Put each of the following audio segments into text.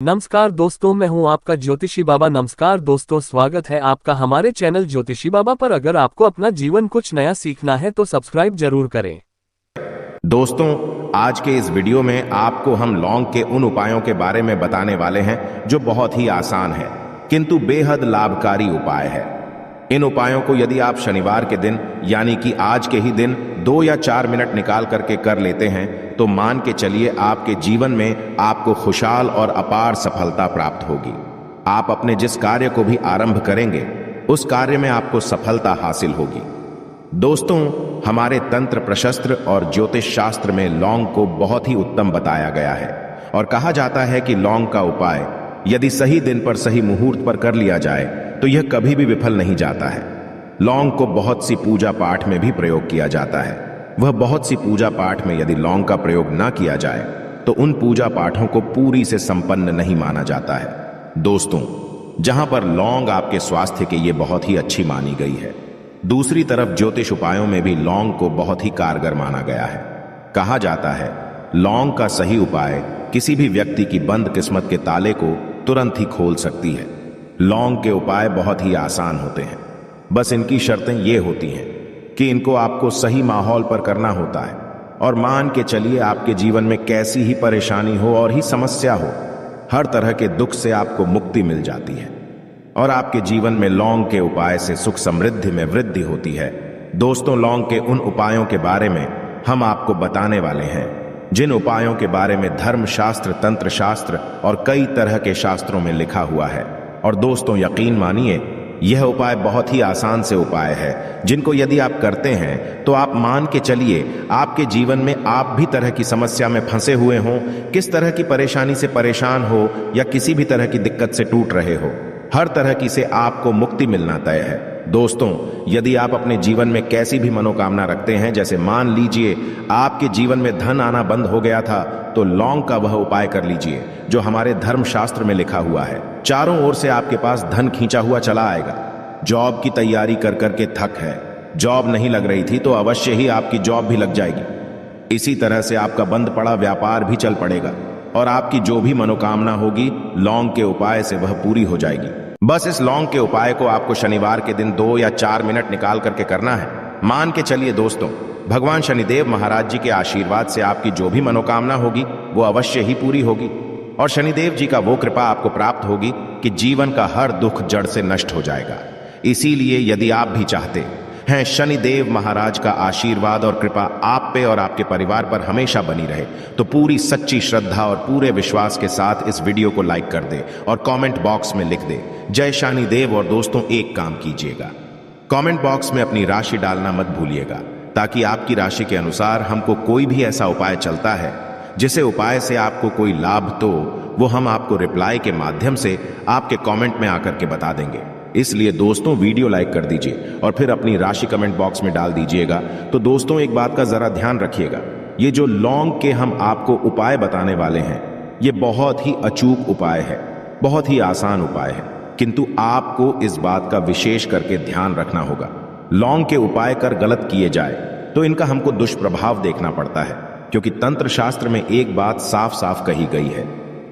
नमस्कार दोस्तों, मैं हूं आपका ज्योतिषी बाबा। नमस्कार दोस्तों, स्वागत है आपका हमारे चैनल ज्योतिषी बाबा पर। अगर आपको अपना जीवन कुछ नया सीखना है तो सब्सक्राइब जरूर करें। दोस्तों, आज के इस वीडियो में आपको हम लौंग के उन उपायों के बारे में बताने वाले हैं जो बहुत ही आसान है किंतु बेहद लाभकारी उपाय है। इन उपायों को यदि आप शनिवार के दिन यानी कि आज के ही दिन 2 या 4 मिनट निकाल करके कर लेते हैं तो मान के चलिए आपके जीवन में आपको खुशहाल और अपार सफलता प्राप्त होगी। आप अपने जिस कार्य को भी आरंभ करेंगे उस कार्य में आपको सफलता हासिल होगी। दोस्तों, हमारे तंत्र प्रशस्त्र और ज्योतिष शास्त्र में लौंग को बहुत ही उत्तम बताया गया है और कहा जाता है कि लौंग का उपाय यदि सही दिन पर सही मुहूर्त पर कर लिया जाए तो यह कभी भी विफल नहीं जाता है। लौंग को बहुत सी पूजा पाठ में भी प्रयोग किया जाता है। वह बहुत सी पूजा पाठ में यदि लौंग का प्रयोग ना किया जाए तो उन पूजा पाठों को पूरी से संपन्न नहीं माना जाता है। दोस्तों, जहां पर लौंग आपके स्वास्थ्य के लिए बहुत ही अच्छी मानी गई है, दूसरी तरफ ज्योतिष उपायों में भी लौंग को बहुत ही कारगर माना गया है। कहा जाता है लौंग का सही उपाय किसी भी व्यक्ति की बंद किस्मत के ताले को तुरंत ही खोल सकती है। लौंग के उपाय बहुत ही आसान होते हैं, बस इनकी शर्तें ये होती हैं कि इनको आपको सही माहौल पर करना होता है और मान के चलिए आपके जीवन में कैसी ही परेशानी हो और ही समस्या हो, हर तरह के दुख से आपको मुक्ति मिल जाती है और आपके जीवन में लौंग के उपाय से सुख समृद्धि में वृद्धि होती है। दोस्तों, लौंग के उन उपायों के बारे में हम आपको बताने वाले हैं जिन उपायों के बारे में धर्म शास्त्र, तंत्र शास्त्र और कई तरह के शास्त्रों में लिखा हुआ है। और दोस्तों, यकीन मानिए यह उपाय बहुत ही आसान से उपाय है जिनको यदि आप करते हैं तो आप मान के चलिए आपके जीवन में आप भी तरह की समस्या में फंसे हुए हों, किस तरह की परेशानी से परेशान हो या किसी भी तरह की दिक्कत से टूट रहे हो, हर तरह की से आपको मुक्ति मिलना तय है। दोस्तों, यदि आप अपने जीवन में कैसी भी मनोकामना रखते हैं, जैसे मान लीजिए आपके जीवन में धन आना बंद हो गया था, तो लौंग का वह उपाय कर लीजिए जो हमारे धर्म शास्त्र में लिखा हुआ है। चारों ओर से आपके पास धन खींचा हुआ चला आएगा। जॉब की तैयारी कर करके थक है, जॉब नहीं लग रही थी तो अवश्य ही आपकी जॉब भी लग जाएगी। इसी तरह से आपका बंद पड़ा व्यापार भी चल पड़ेगा और आपकी जो भी मनोकामना होगी लौंग के उपाय से वह पूरी हो जाएगी। बस इस लौंग के उपाय को आपको शनिवार के दिन 2 या 4 मिनट निकाल करके करना है। मान के चलिए दोस्तों, भगवान शनिदेव महाराज जी के आशीर्वाद से आपकी जो भी मनोकामना होगी वो अवश्य ही पूरी होगी और शनिदेव जी का वो कृपा आपको प्राप्त होगी कि जीवन का हर दुख जड़ से नष्ट हो जाएगा। इसीलिए यदि आप भी चाहते हैं शनिदेव महाराज का आशीर्वाद और कृपा आप पे और आपके परिवार पर हमेशा बनी रहे, तो पूरी सच्ची श्रद्धा और पूरे विश्वास के साथ इस वीडियो को लाइक कर दे और कमेंट बॉक्स में लिख दे जय शनिदेव। और दोस्तों, एक काम कीजिएगा, कमेंट बॉक्स में अपनी राशि डालना मत भूलिएगा, ताकि आपकी राशि के अनुसार हमको कोई भी ऐसा उपाय चलता है जिसे उपाय से आपको कोई लाभ तो वो हम आपको रिप्लाई के माध्यम से आपके कमेंट में आकर के बता देंगे। इसलिए दोस्तों, वीडियो लाइक कर दीजिए और फिर अपनी राशि कमेंट बॉक्स में डाल दीजिएगा। तो दोस्तों, एक बात का जरा ध्यान रखिएगा, ये जो लौंग के हम आपको उपाय बताने वाले हैं ये बहुत ही अचूक उपाय है, बहुत ही आसान उपाय है, किंतु आपको इस बात का विशेष करके ध्यान रखना होगा। लौंग के उपाय कर गलत किए जाए तो इनका हमको दुष्प्रभाव देखना पड़ता है, क्योंकि तंत्र शास्त्र में एक बात साफ साफ कही गई है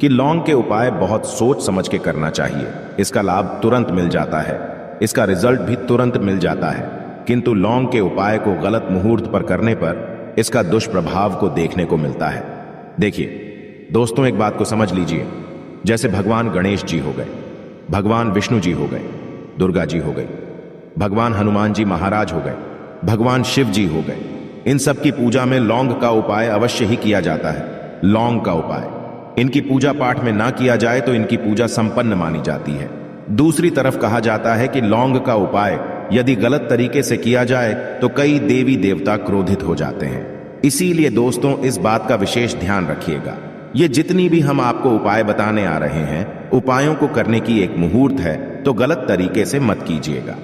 कि लौंग के उपाय बहुत सोच समझ के करना चाहिए। इसका लाभ तुरंत मिल जाता है, इसका रिजल्ट भी तुरंत मिल जाता है, किंतु लौंग के उपाय को गलत मुहूर्त पर करने पर इसका दुष्प्रभाव को देखने को मिलता है। देखिए दोस्तों, एक बात को समझ लीजिए, जैसे भगवान गणेश जी हो गए, भगवान विष्णु जी हो गए, दुर्गा जी हो गई, भगवान हनुमान जी महाराज हो गए, भगवान शिव जी हो गए, इन सब की पूजा में लौंग का उपाय अवश्य ही किया जाता है। लौंग का उपाय इनकी पूजा पाठ में ना किया जाए तो इनकी पूजा संपन्न मानी जाती है। दूसरी तरफ कहा जाता है कि लौंग का उपाय यदि गलत तरीके से किया जाए तो कई देवी देवता क्रोधित हो जाते हैं। इसीलिए दोस्तों, इस बात का विशेष ध्यान रखिएगा। ये जितनी भी हम आपको उपाय बताने आ रहे हैं, उपायों को करने की एक मुहूर्त है, तो गलत तरीके से मत कीजिएगा।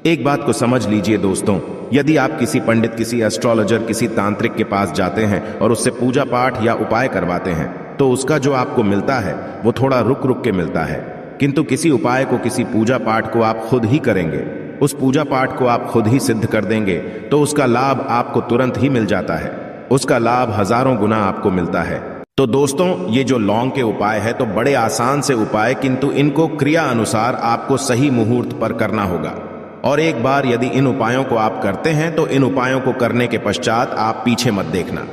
एक बात को समझ लीजिए दोस्तों, यदि आप किसी पंडित, किसी एस्ट्रोलॉजर, किसी तांत्रिक के पास जाते हैं और उससे पूजा पाठ या उपाय करवाते हैं तो उसका जो आपको मिलता है वो थोड़ा रुक रुक के मिलता है, किंतु किसी उपाय को, किसी पूजा पाठ को आप खुद ही करेंगे, उस पूजा पाठ को आप खुद ही सिद्ध कर देंगे तो उसका लाभ आपको तुरंत ही मिल जाता है, उसका लाभ हजारों गुना आपको मिलता है। तो दोस्तों, ये जो लौंग के उपाय है तो बड़े आसान से उपाय, किंतु इनको क्रिया अनुसार आपको सही मुहूर्त पर करना होगा। और एक बार यदि इन उपायों को आप करते हैं तो इन उपायों को करने के पश्चात आप पीछे मत देखना।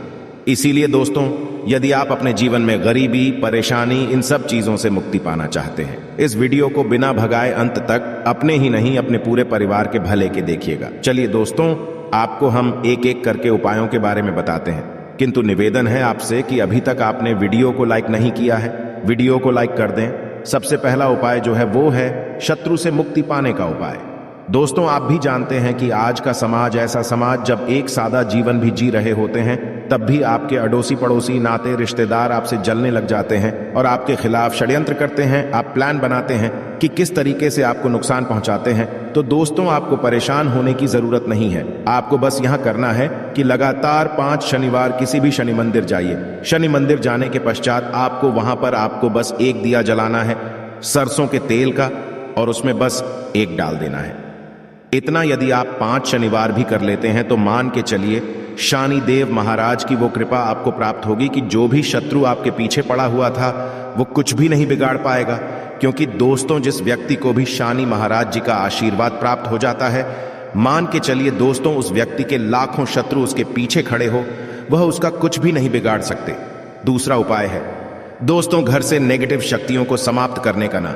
इसीलिए दोस्तों, यदि आप अपने जीवन में गरीबी, परेशानी, इन सब चीजों से मुक्ति पाना चाहते हैं, इस वीडियो को बिना भगाए अंत तक अपने ही नहीं अपने पूरे परिवार के भले के देखिएगा। चलिए दोस्तों, आपको हम एक एक करके उपायों के बारे में बताते हैं, किंतु निवेदन है आपसे कि अभी तक आपने वीडियो को लाइक नहीं किया है, वीडियो को लाइक कर दें। सबसे पहला उपाय जो है वो है शत्रु से मुक्ति पाने का उपाय। दोस्तों, आप भी जानते हैं कि आज का समाज ऐसा समाज, जब एक सादा जीवन भी जी रहे होते हैं तब भी आपके अड़ोसी पड़ोसी, नाते रिश्तेदार आपसे जलने लग जाते हैं और आपके खिलाफ षड्यंत्र करते हैं। आप प्लान बनाते हैं कि किस तरीके से आपको नुकसान पहुंचाते हैं। तो दोस्तों, आपको परेशान होने की जरूरत नहीं है। आपको बस यहां करना है कि लगातार 5 शनिवार किसी भी शनि मंदिर जाइए। शनि मंदिर जाने के पश्चात आपको वहां पर आपको बस एक दिया जलाना है सरसों के तेल का, और उसमें बस एक डाल देना है। इतना यदि आप 5 शनिवार भी कर लेते हैं तो मान के चलिए शनिदेव महाराज की वो कृपा आपको प्राप्त होगी कि जो भी शत्रु आपके पीछे पड़ा हुआ था वो कुछ भी नहीं बिगाड़ पाएगा। क्योंकि दोस्तों, जिस व्यक्ति को भी शनि महाराज जी का आशीर्वाद प्राप्त हो जाता है, मान के चलिए दोस्तों, उस व्यक्ति के लाखों शत्रु उसके पीछे खड़े हो, वह उसका कुछ भी नहीं बिगाड़ सकते। दूसरा उपाय है दोस्तों, घर से नेगेटिव शक्तियों को समाप्त करने का ना,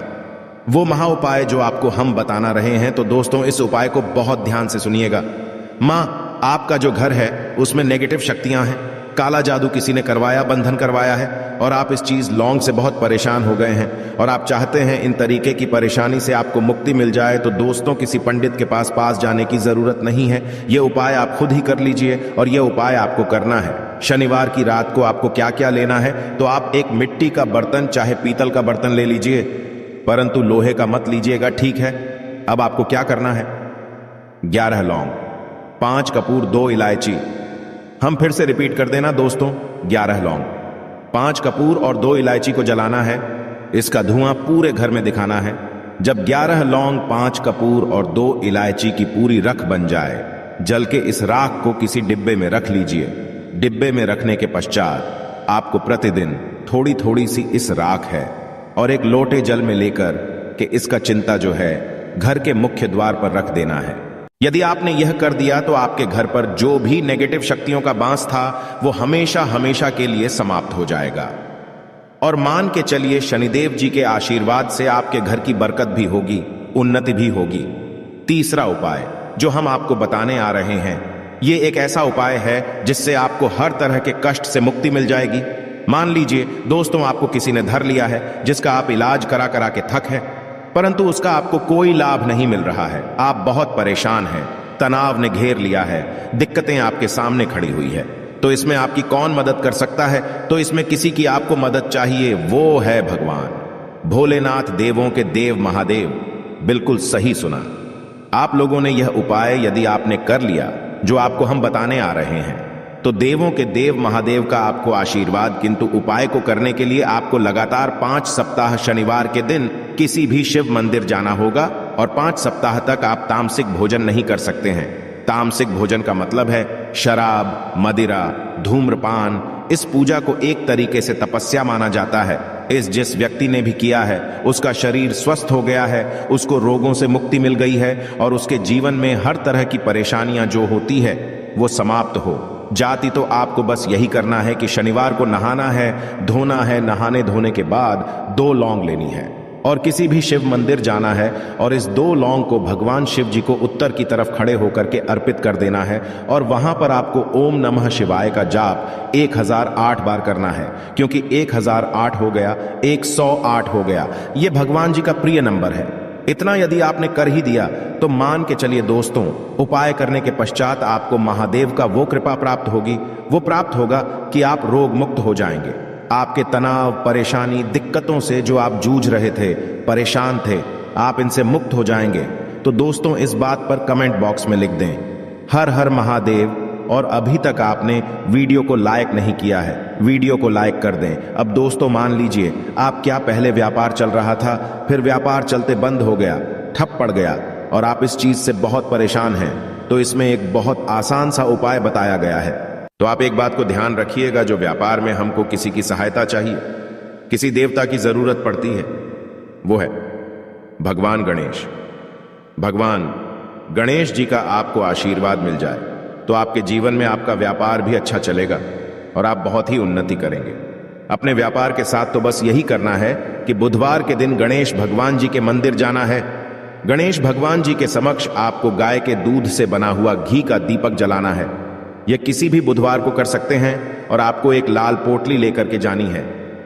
वो महा उपाय जो आपको हम बताना रहे हैं। तो दोस्तों, इस उपाय को बहुत ध्यान से सुनिएगा। माँ, आपका जो घर है उसमें नेगेटिव शक्तियां हैं, काला जादू किसी ने करवाया, बंधन करवाया है, और आप इस चीज लौंग से बहुत परेशान हो गए हैं और आप चाहते हैं इन तरीके की परेशानी से आपको मुक्ति मिल जाए। तो दोस्तों, किसी पंडित के पास जाने की जरूरत नहीं है। ये उपाय आप खुद ही कर लीजिए, और ये उपाय आपको करना है। शनिवार की रात को आपको क्या क्या लेना है, तो आप एक मिट्टी का बर्तन, चाहे पीतल का बर्तन ले लीजिए, परंतु लोहे का मत लीजिएगा, ठीक है। अब आपको क्या करना है, 11 लौंग, 5 कपूर, 2 इलायची। हम फिर से रिपीट कर देना दोस्तों, 11 लौंग, 5 कपूर और 2 इलायची को जलाना है। इसका धुआं पूरे घर में दिखाना है। जब 11 लौंग, 5 कपूर और 2 इलायची की पूरी रख बन जाए, जल के इस राख को किसी डिब्बे में रख लीजिए। डिब्बे में रखने के पश्चात आपको प्रतिदिन थोड़ी थोड़ी सी इस राख है और एक लोटे जल में लेकर के इसका चिंता जो है घर के मुख्य द्वार पर रख देना है। यदि आपने यह कर दिया तो आपके घर पर जो भी नेगेटिव शक्तियों का बांस था वो हमेशा हमेशा के लिए समाप्त हो जाएगा। और मान के चलिए शनिदेव जी के आशीर्वाद से आपके घर की बरकत भी होगी, उन्नति भी होगी। तीसरा उपाय जो हम आपको बताने आ रहे हैं, ये एक ऐसा उपाय है जिससे आपको हर तरह के कष्ट से मुक्ति मिल जाएगी। मान लीजिए दोस्तों, आपको किसी ने धर लिया है जिसका आप इलाज करा करा के थक है, परंतु उसका आपको कोई लाभ नहीं मिल रहा है। आप बहुत परेशान हैं, तनाव ने घेर लिया है, दिक्कतें आपके सामने खड़ी हुई है। तो इसमें आपकी कौन मदद कर सकता है? तो इसमें किसी की आपको मदद चाहिए, वो है भगवान भोलेनाथ, देवों के देव महादेव। बिल्कुल सही सुना। आप लोगों ने यह उपाय यदि आपने कर लिया जो आपको हम बताने आ रहे हैं, तो देवों के देव महादेव का आपको आशीर्वाद। किंतु उपाय को करने के लिए आपको लगातार 5 सप्ताह शनिवार के दिन किसी भी शिव मंदिर जाना होगा, और 5 सप्ताह तक आप तामसिक भोजन नहीं कर सकते हैं। तामसिक भोजन का मतलब है शराब, मदिरा, धूम्रपान। इस पूजा को एक तरीके से तपस्या माना जाता है। जिस व्यक्ति ने भी किया है उसका शरीर स्वस्थ हो गया है, उसको रोगों से मुक्ति मिल गई है, और उसके जीवन में हर तरह की परेशानियां जो होती है वो समाप्त हो जाती। तो आपको बस यही करना है कि शनिवार को नहाना है, धोना है, नहाने धोने के बाद 2 लौंग लेनी है और किसी भी शिव मंदिर जाना है, और इस 2 लौंग को भगवान शिव जी को उत्तर की तरफ खड़े होकर के अर्पित कर देना है। और वहां पर आपको ओम नमः शिवाय का जाप 1008 बार करना है, क्योंकि 1008 हो गया, 108 हो गया, ये भगवान जी का प्रिय नंबर है। इतना यदि आपने कर ही दिया तो मान के चलिए दोस्तों, उपाय करने के पश्चात आपको महादेव का वो कृपा प्राप्त होगी, वो प्राप्त होगा कि आप रोग मुक्त हो जाएंगे। आपके तनाव, परेशानी, दिक्कतों से जो आप जूझ रहे थे, परेशान थे, आप इनसे मुक्त हो जाएंगे। तो दोस्तों, इस बात पर कमेंट बॉक्स में लिख दें हर हर महादेव। और अभी तक आपने वीडियो को लाइक नहीं किया है, वीडियो को लाइक कर दें। अब दोस्तों मान लीजिए, आप क्या पहले व्यापार चल रहा था, फिर व्यापार चलते बंद हो गया, ठप पड़ गया, और आप इस चीज से बहुत परेशान हैं, तो इसमें एक बहुत आसान सा उपाय बताया गया है। तो आप एक बात को ध्यान रखिएगा, जो व्यापार में हमको किसी की सहायता चाहिए, किसी देवता की जरूरत पड़ती है, वो है भगवान गणेश। भगवान गणेश जी का आपको आशीर्वाद मिल जाए तो आपके जीवन में आपका व्यापार भी अच्छा चलेगा और आप बहुत ही उन्नति करेंगे। अपने व्यापार के साथ तो बस यही करना है कि बुधवार के दिन गणेश भगवान जी के मंदिर जाना है। गणेश भगवान जी के समक्ष आपको गाय के दूध से बना हुआ घी का दीपक जलाना है। यह किसी भी बुधवार को कर सकते हैं और आपको एक लाल पोटली लेकर के जानी है।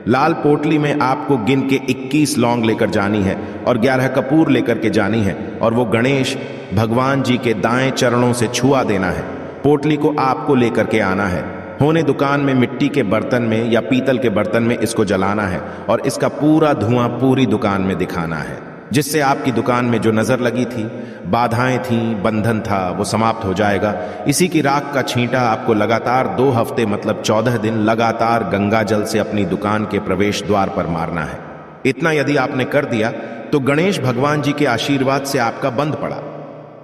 लाल पोटली में आपको गिन के 21 लौंग लेकर जानी है और 11 कपूर लेकर के जानी है और वो गणेश भगवान जी के दाएं चरणों से छुआ देना है। पोटली को आपको लेकर के आना है। होने दुकान में मिट्टी के बर्तन में या पीतल के बर्तन में इसको जलाना है और इसका पूरा धुआं पूरी दुकान में दिखाना है, जिससे आपकी दुकान में जो नजर लगी थी, बाधाएं थी, बंधन था, वो समाप्त हो जाएगा। इसी की राख का छींटा आपको लगातार 2 हफ्ते मतलब 14 दिन लगातार गंगा जल से अपनी दुकान के प्रवेश द्वार पर मारना है। इतना यदि आपने कर दिया तो गणेश भगवान जी के आशीर्वाद से आपका बंद पड़ा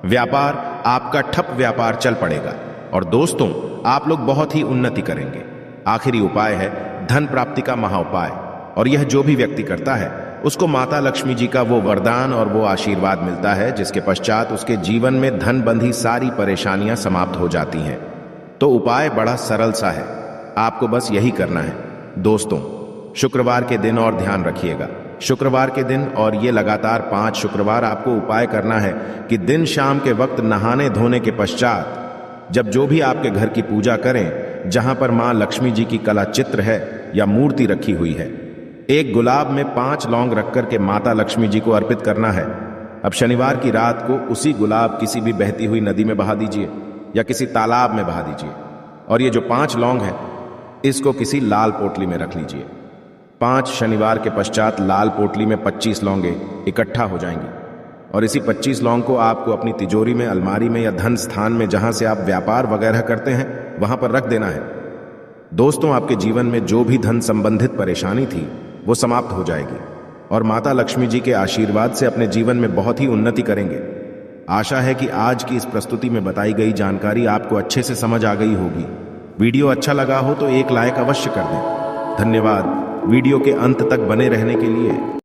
व्यापार, आपका ठप व्यापार चल पड़ेगा और दोस्तों आप लोग बहुत ही उन्नति करेंगे। आखिरी उपाय है धन प्राप्ति का महाउपाय, और यह जो भी व्यक्ति करता है उसको माता लक्ष्मी जी का वो वरदान और वो आशीर्वाद मिलता है, जिसके पश्चात उसके जीवन में धन बंधी सारी परेशानियां समाप्त हो जाती हैं। तो उपाय बड़ा सरल सा है, आपको बस यही करना है। दोस्तों शुक्रवार के दिन और ध्यान रखिएगा, शुक्रवार के दिन और ये लगातार 5 शुक्रवार आपको उपाय करना है कि दिन शाम के वक्त नहाने धोने के पश्चात जब जो भी आपके घर की पूजा करें, जहां पर मां लक्ष्मी जी की कला चित्र है या मूर्ति रखी हुई है, एक गुलाब में 5 लौंग रख करके माता लक्ष्मी जी को अर्पित करना है। अब शनिवार की रात को उसी गुलाब किसी भी बहती हुई नदी में बहा दीजिए या किसी तालाब में बहा दीजिए और ये जो 5 लौंग है इसको किसी लाल पोटली में रख लीजिए। 5 शनिवार के पश्चात लाल पोटली में 25 लौंगे इकट्ठा हो जाएंगी और इसी 25 लौंग को आपको अपनी तिजोरी में, अलमारी में या धन स्थान में जहां से आप व्यापार वगैरह करते हैं वहां पर रख देना है। दोस्तों आपके जीवन में जो भी धन संबंधित परेशानी थी वो समाप्त हो जाएगी और माता लक्ष्मी जी के आशीर्वाद से अपने जीवन में बहुत ही उन्नति करेंगे। आशा है कि आज की इस प्रस्तुति में बताई गई जानकारी आपको अच्छे से समझ आ गई होगी। वीडियो अच्छा लगा हो तो एक लाइक अवश्य कर दें। धन्यवाद वीडियो के अंत तक बने रहने के लिए।